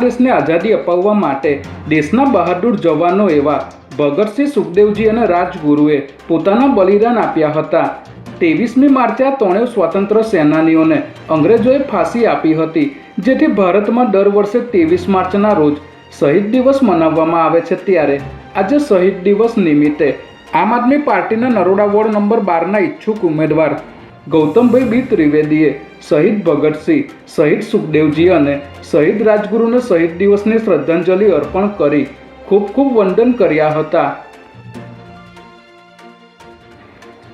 દેશને આઝાદી અપાવવા માટે દેશના બહાદુર જવાનો એવા ભગતસિંહ, સુખદેવજી અને રાજગુરુએ પોતાના બલિદાન આપ્યા હતા। 23મી માર્ચે આ ત્રણેય સ્વાતંત્ર્ય સેનાનીઓને અંગ્રેજોએ ફાંસી આપી હતી, જેથી ભારતમાં દર વર્ષે 23 માર્ચના રોજ શહીદ દિવસ મનાવવામાં આવે છે। ત્યારે આજે શહીદ દિવસ નિમિત્તે આમ આદમી પાર્ટીના નરોડા વોર્ડ નંબર 12ના ઈચ્છુક ઉમેદવાર ગૌતમભાઈ બી ત્રિવેદીએ શહીદ ભગતસિંહ, શહીદ સુખદેવજી અને શહીદ રાજગુરુને શહીદ દિવસની શ્રદ્ધાંજલિ અર્પણ કરી ખૂબ ખૂબ વંદન કર્યા હતા।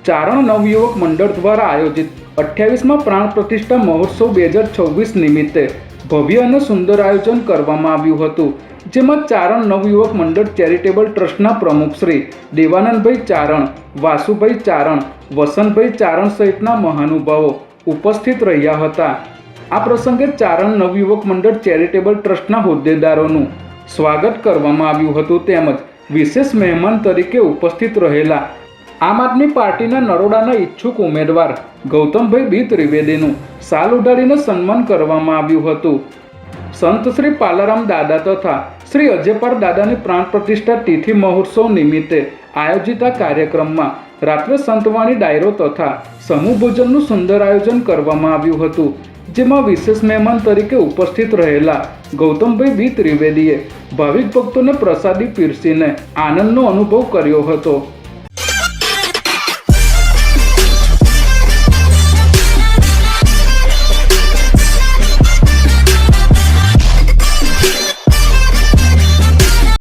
ચારણ નવયુવક મંડળ દ્વારા આયોજિત 28મા પ્રાણ પ્રતિષ્ઠા મહોત્સવ 2026 નિમિત્તે ભવ્ય અને સુંદર આયોજન કરવામાં આવ્યું હતું, જેમાં ચારણ નવયુવક મંડળ ચેરિટેબલ ટ્રસ્ટના પ્રમુખ શ્રી દેવાનંદભાઈ ચારણ, વાસુભાઈ ચારણ, વસંતભાઈ ચારણ સહિતના મહાનુભાવો ઉપસ્થિત રહ્યા હતા। આ પ્રસંગે ચારણ નવયુવક મંડળ ચેરિટેબલ ટ્રસ્ટના હોદ્દેદારોનું સ્વાગત કરવામાં આવ્યું હતું, તેમજ વિશેષ મહેમાન તરીકે ઉપસ્થિત રહેલા આમ આદમી પાર્ટીના નરોડાના ઈચ્છુક ઉમેદવાર ગૌતમભાઈ બી ત્રિવેદીનું શાલ ઉડાડીને સન્માન કરવામાં આવ્યું હતું। સંત શ્રી પાલારામ દાદા તથા શ્રી અજેપાળ દાદાની પ્રાણ પ્રતિષ્ઠા તિથિ મહોત્સવ નિમિત્તે આયોજિત આ કાર્યક્રમમાં રાત્રે સંતવાણી ડાયરો તથા સમૂહ ભોજનનું સુંદર આયોજન કરવામાં આવ્યું હતું, જેમાં વિશેષ મહેમાન તરીકે ઉપસ્થિત રહેલા ગૌતમભાઈ બી ત્રિવેદીએ ભાવિક ભક્તોને પ્રસાદી પીરસીને આનંદનો અનુભવ કર્યો હતો।